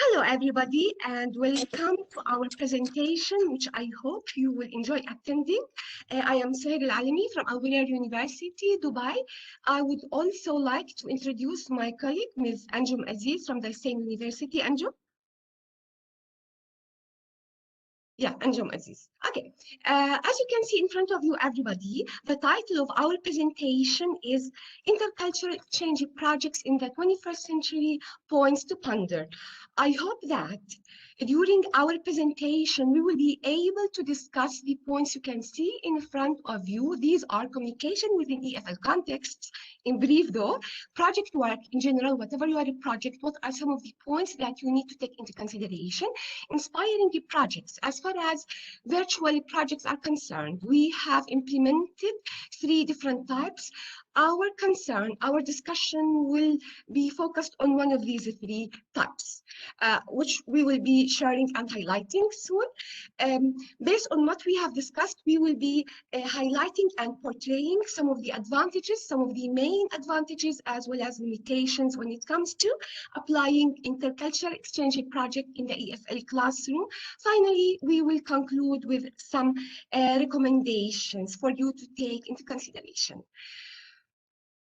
Hello, everybody, and welcome to our presentation, which I hope you will enjoy attending. I am Suhair Al-Alami from Al-Alami University, Dubai. I would also like to introduce my colleague, Ms. Anjum Azeez from the same university. Anjum? Yeah, Anjum Azeez. Okay, as you can see in front of you, everybody, the title of our presentation is Intercultural Exchange Projects in the 21st Century Points to Ponder. I hope that during our presentation, we will be able to discuss the points you can see in front of you. These are communication within EFL contexts. In brief, though, project work in general, whatever you are a project, what are some of the points that you need to take into consideration? Inspiring the projects. As far as virtual projects are concerned, we have implemented 3 different types. Our concern, our discussion will be focused on one of these 3 types, which we will be sharing and highlighting soon. Based on what we have discussed, we will be highlighting and portraying some of the advantages, some of the main advantages, as well as limitations when it comes to applying intercultural exchange project in the EFL classroom. Finally, we will conclude with some recommendations for you to take into consideration.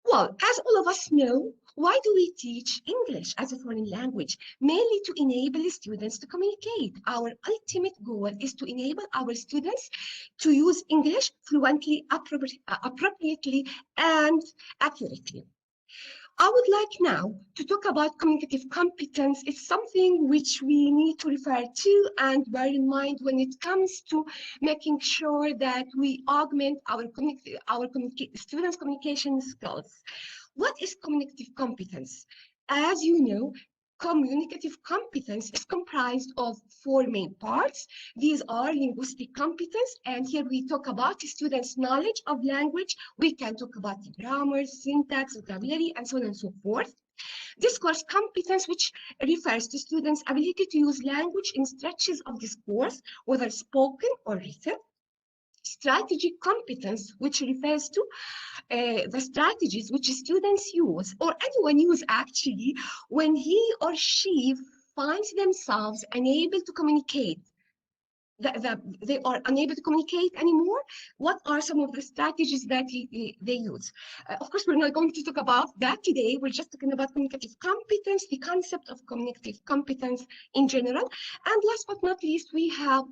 Well, as all of us know, why do we teach English as a foreign language? Mainly to enable students to communicate. Our ultimate goal is to enable our students to use English fluently, appropriately, and accurately. I would like now to talk about communicative competence. It's something which we need to refer to and bear in mind when it comes to making sure that we augment our students' communication skills. What is communicative competence? As you know, communicative competence is comprised of 4 main parts. These are linguistic competence, and here we talk about students' knowledge of language. We can talk about the grammar, syntax, vocabulary, and so on and so forth. Discourse competence, which refers to students' ability to use language in stretches of discourse, whether spoken or written. Strategic competence, which refers to the strategies which students use, or anyone use actually, when he or she finds themselves unable to communicate, they are unable to communicate anymore. What are some of the strategies that they use? Of course, we're not going to talk about that today. We're just talking about communicative competence, the concept of communicative competence in general. And last but not least, we have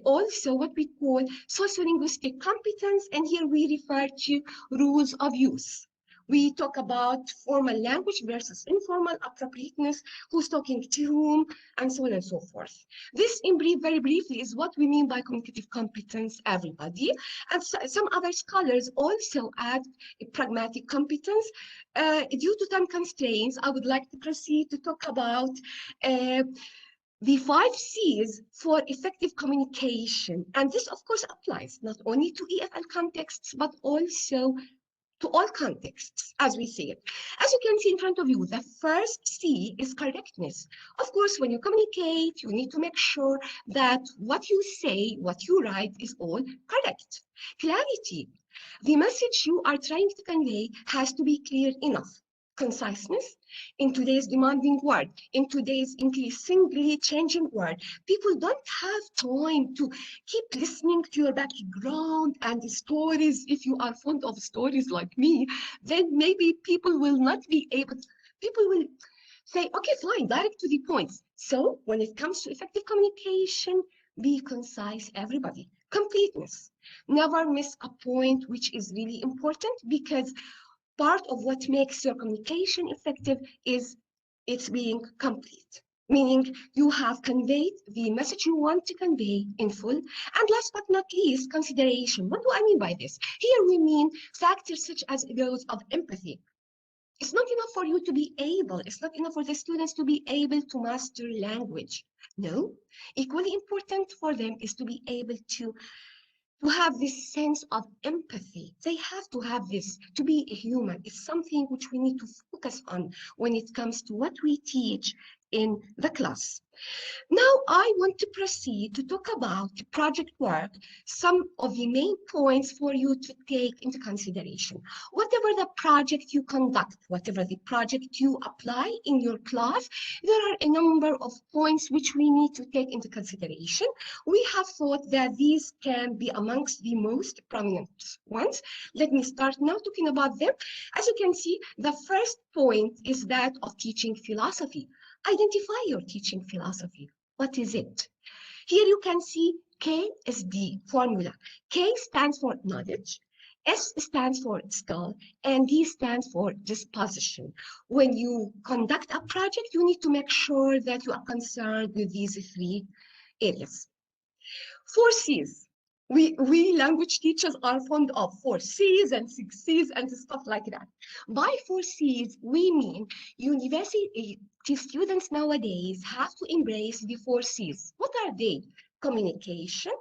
also what we call sociolinguistic competence. And here we refer to rules of use. We talk about formal language versus informal appropriateness, who's talking to whom, and so on and so forth. This, in brief, very briefly, is what we mean by communicative competence, everybody. And so, some other scholars also add a pragmatic competence. Due to time constraints, I would like to proceed to talk about the 5 C's for effective communication. And this, of course, applies not only to EFL contexts, but also to all contexts, as we see it. As you can see in front of you, the first C is correctness. Of course, when you communicate, you need to make sure that what you say, what you write is all correct. Clarity. The message you are trying to convey has to be clear enough. Conciseness. In today's demanding world, in today's increasingly changing world, people don't have time to keep listening to your background and the stories. If you are fond of stories like me, then maybe people will not be able, people will say, okay, fine, direct to the point. So when it comes to effective communication, be concise, everybody. Completeness. Never miss a point, which is really important, because part of what makes your communication effective is it's being complete, meaning you have conveyed the message you want to convey in full. And last but not least, consideration. What do I mean by this? Here we mean factors such as those of empathy. It's not enough for you to be able, it's not enough for the students to be able to master language. No, equally important for them is to be able to have this sense of empathy. They have to have this. To be a human is something which we need to focus on when it comes to what we teach in the class. Now, I want to proceed to talk about project work, some of the main points for you to take into consideration. Whatever the project you conduct, whatever the project you apply in your class, there are a number of points which we need to take into consideration. We have thought that these can be amongst the most prominent ones. Let me start now talking about them. As you can see, the first point is that of teaching philosophy. Identify your teaching philosophy. What is it? Here you can see K is the formula. K stands for knowledge, S stands for skill, and D stands for disposition. When you conduct a project, you need to make sure that you are concerned with these three areas. 4 C's. We language teachers are fond of 4 C's and 6 C's and stuff like that. By 4 C's, we mean university students nowadays have to embrace the 4 C's. What are they? Communication,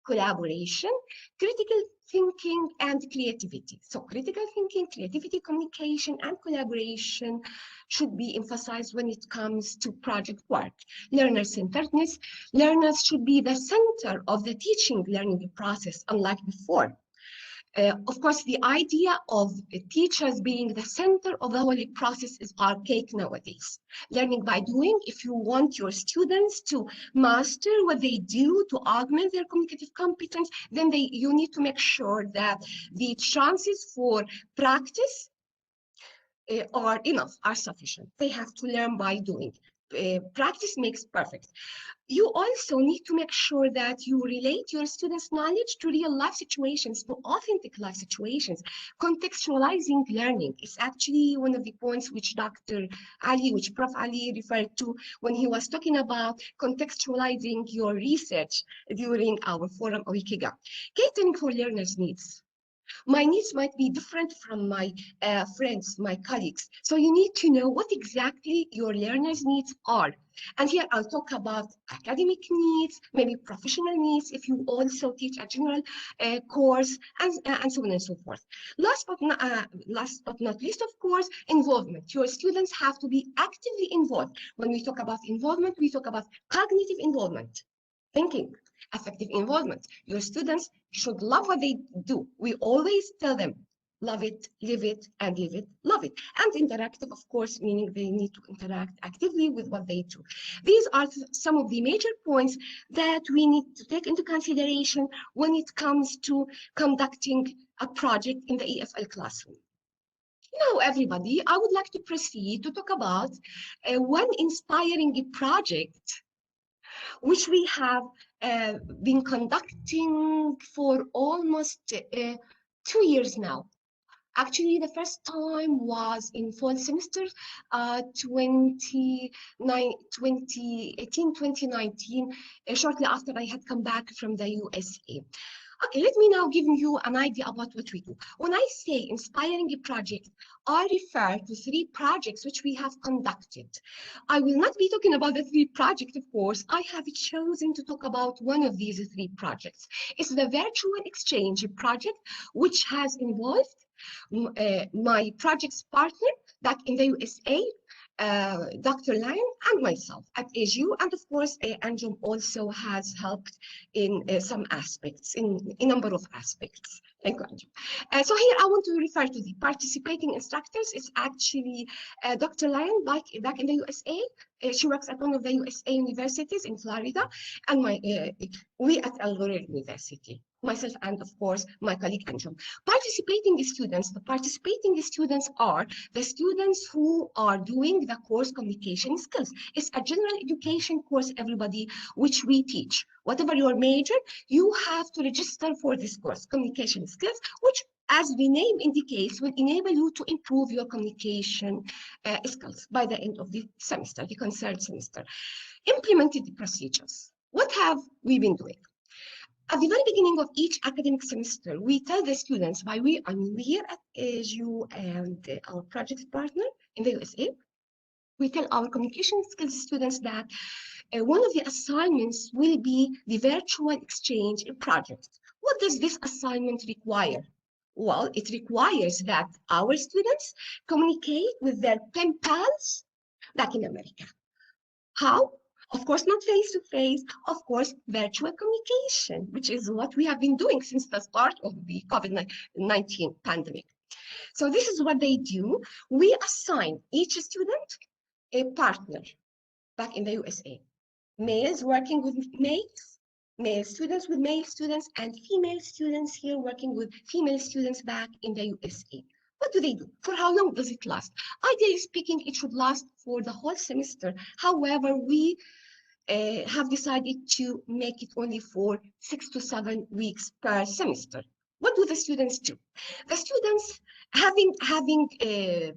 collaboration, critical thinking, and creativity. So critical thinking, creativity, communication, and collaboration should be emphasized when it comes to project work. Learner-centeredness. Learners should be the center of the teaching learning process, unlike before. Of course, the idea of teachers being the center of the whole process is archaic nowadays. Learning by doing, if you want your students to master what they do to augment their communicative competence, then you need to make sure that the chances for practice are enough, are sufficient. They have to learn by doing. Practice makes perfect. You also need to make sure that you relate your students' knowledge to real life situations, to authentic life situations. Contextualizing learning is actually one of the points which Prof. Ali referred to when he was talking about contextualizing your research during our forum a week ago. Catering for learners' needs. My needs might be different from my friends, my colleagues. So you need to know what exactly your learners' needs are. And here I'll talk about academic needs, maybe professional needs, if you also teach a general course, and so on and so forth. Last but not least, of course, involvement. Your students have to be actively involved. When we talk about involvement, we talk about cognitive involvement, thinking, effective involvement. Your students should love what they do. We always tell them, love it, live it, and live it, love it. And interactive, of course, meaning they need to interact actively with what they do. These are some of the major points that we need to take into consideration when it comes to conducting a project in the EFL classroom. Now, everybody, I would like to proceed to talk about one inspiring project which we have been conducting for almost 2 years now. Actually, the first time was in fall semester 2018, 2019, shortly after I had come back from the USA. Okay, let me now give you an idea about what we do. When I say inspiring a project, I refer to 3 projects which we have conducted. I will not be talking about the 3 projects, of course. I have chosen to talk about one of these 3 projects. It's the virtual exchange project, which has involved my project's partner back in the USA, Dr. Lion, and myself at AGU, and of course, Anjum also has helped in some aspects, in a number of aspects. Thank you, Anjum. So here I want to refer to the participating instructors. It's actually Dr. Lion back in the USA. She works at one of the USA universities in Florida, and we at Al-Alami University. Myself and, of course, my colleague Anjum. The participating students are the students who are doing the course communication skills. It's a general education course, everybody, which we teach. Whatever your major, you have to register for this course, communication skills, which, as the name indicates, will enable you to improve your communication skills by the end of the semester, the concerned semester. Implemented the procedures. What have we been doing? At the very beginning of each academic semester, we tell the students, I mean we here at ASU and our project partner in the USA, we tell our communication skills students that one of the assignments will be the virtual exchange project. What does this assignment require? Well, it requires that our students communicate with their pen pals back in America. How? Of course, not face-to-face, of course, virtual communication, which is what we have been doing since the start of the COVID-19 pandemic. So this is what they do. We assign each student a partner back in the USA. Males working with males, male students with male students, and female students here working with female students back in the USA. What do they do? For how long does it last? Ideally speaking, it should last for the whole semester. However, we have decided to make it only for 6 to 7 weeks per semester. What do the students do? The students, having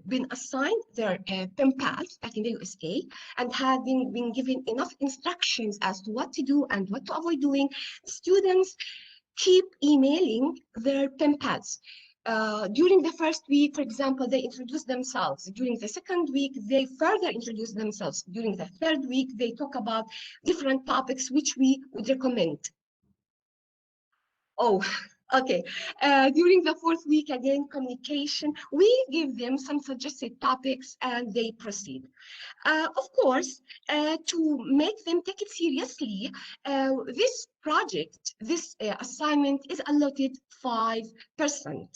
been assigned their pen pals back in the USA and having been given enough instructions as to what to do and what to avoid doing, students keep emailing their pen pals. During the first week, for example, they introduce themselves. During the second week, they further introduce themselves. During the third week, they talk about different topics which we would recommend. Oh, okay. During the fourth week, again, communication, we give them some suggested topics and they proceed. Of course, to make them take it seriously, this project, this assignment is allotted 5%.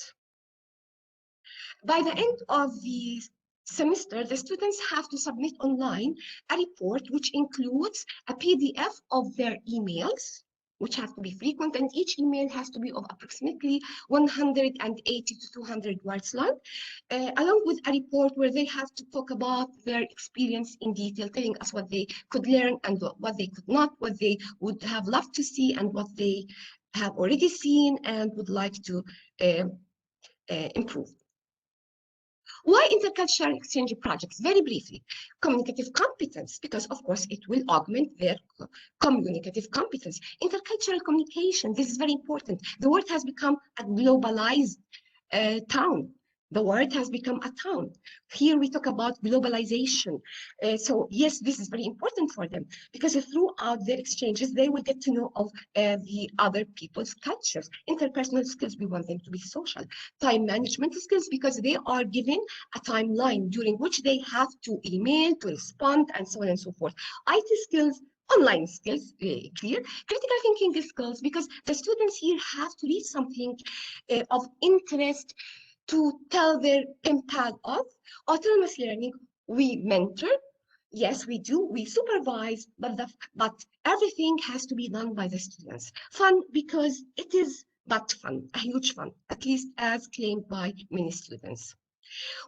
By the end of the semester, the students have to submit online a report which includes a PDF of their emails, which have to be frequent, and each email has to be of approximately 180 to 200 words long, along with a report where they have to talk about their experience in detail, telling us what they could learn and what they could not, what they would have loved to see and what they have already seen and would like to improve. Why intercultural exchange projects? Very briefly, communicative competence, because of course it will augment their communicative competence. Intercultural communication, this is very important. The world has become a globalized town. The world has become a town. Here we talk about globalization. So yes, this is very important for them because throughout their exchanges, they will get to know of the other people's cultures. Interpersonal skills, we want them to be social. Time management skills, because they are given a timeline during which they have to email, to respond, and so on and so forth. IT skills, online skills, clear. Critical thinking skills, because the students here have to read something of interest to tell their impact of. Autonomous learning, we mentor, yes, we do, we supervise, but everything has to be done by the students. Fun, because it is but fun, a huge fun, at least as claimed by many students.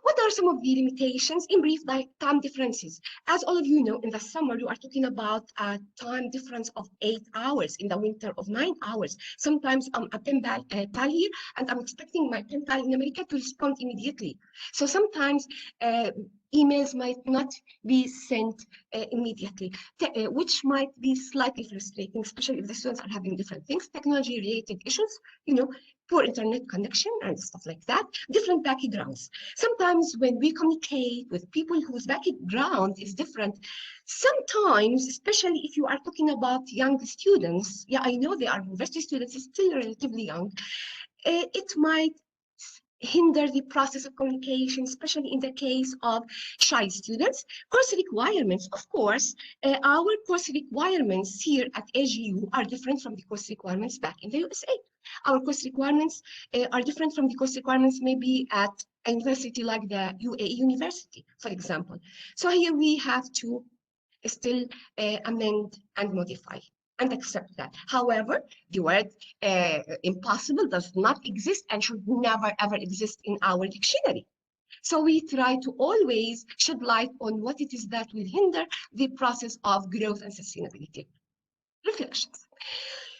What are some of the limitations? In brief, time differences. As all of you know, in the summer, you are talking about a time difference of 8 hours, in the winter of 9 hours. Sometimes I'm a pen pal here, and I'm expecting my pen pal in America to respond immediately. So sometimes emails might not be sent immediately, which might be slightly frustrating, especially if the students are having different things, technology-related issues, poor internet connection and stuff like that, different backgrounds. Sometimes when we communicate with people whose background is different, sometimes, especially if you are talking about young students, yeah, I know they are university students, still relatively young, it might hinder the process of communication, especially in the case of shy students. Course requirements, of course, our course requirements here at AGU are different from the course requirements back in the USA. Our course requirements are different from the course requirements maybe at a university like the UAE University, for example. So here we have to still amend and modify and accept that. However, the word impossible does not exist and should never ever exist in our dictionary. So we try to always shed light on what it is that will hinder the process of growth and sustainability. Reflections.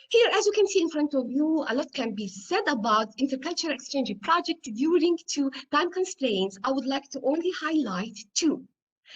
Here, as you can see in front of you, a lot can be said about intercultural exchange project. Due to time constraints, I would like to only highlight two.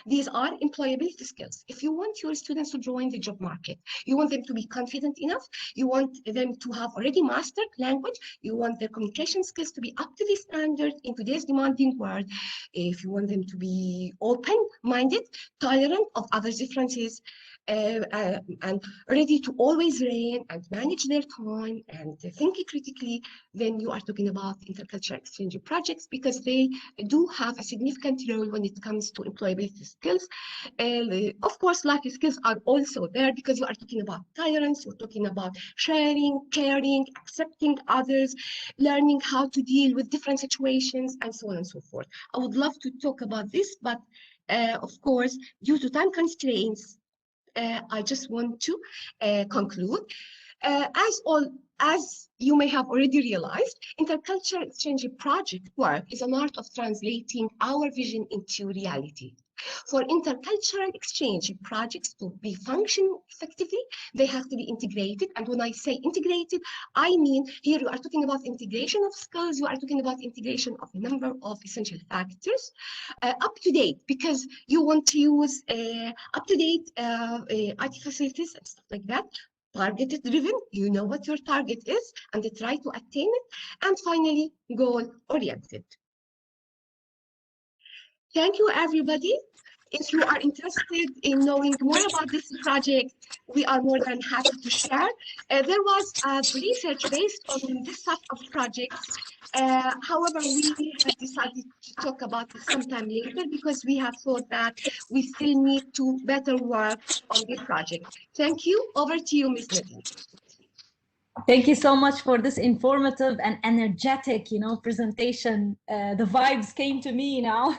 These are employability skills. If you want your students to join the job market, you want them to be confident enough, you want them to have already mastered language, you want their communication skills to be up to the standard in today's demanding world, if you want them to be open-minded, tolerant of others' differences, and ready to always learn and manage their time and think critically, then you are talking about intercultural exchange projects because they do have a significant role when it comes to employability skills. Of course, life skills are also there because you are talking about tolerance, you're talking about sharing, caring, accepting others, learning how to deal with different situations, and so on and so forth. I would love to talk about this, but of course, due to time constraints, I just want to conclude. As you may have already realized, intercultural exchange project work is an art of translating our vision into reality. For intercultural exchange projects to be function effectively, they have to be integrated. And when I say integrated, I mean here you are talking about integration of skills, you are talking about integration of a number of essential factors, up to date, because you want to use up-to-date IT facilities and stuff like that. Targeted driven, you know what your target is and try to attain it. And finally, goal oriented. Thank you, everybody. If you are interested in knowing more about this project, we are more than happy to share. There was research based on this type of projects. However, we have decided to talk about it sometime later because we have thought that we still need to better work on this project. Thank you. Over to you, Ms. Nadine. Thank you so much for this informative and energetic, presentation. The vibes came to me now.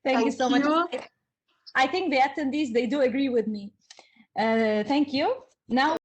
Thank you so much. I think the attendees, they do agree with me. Thank you. Now.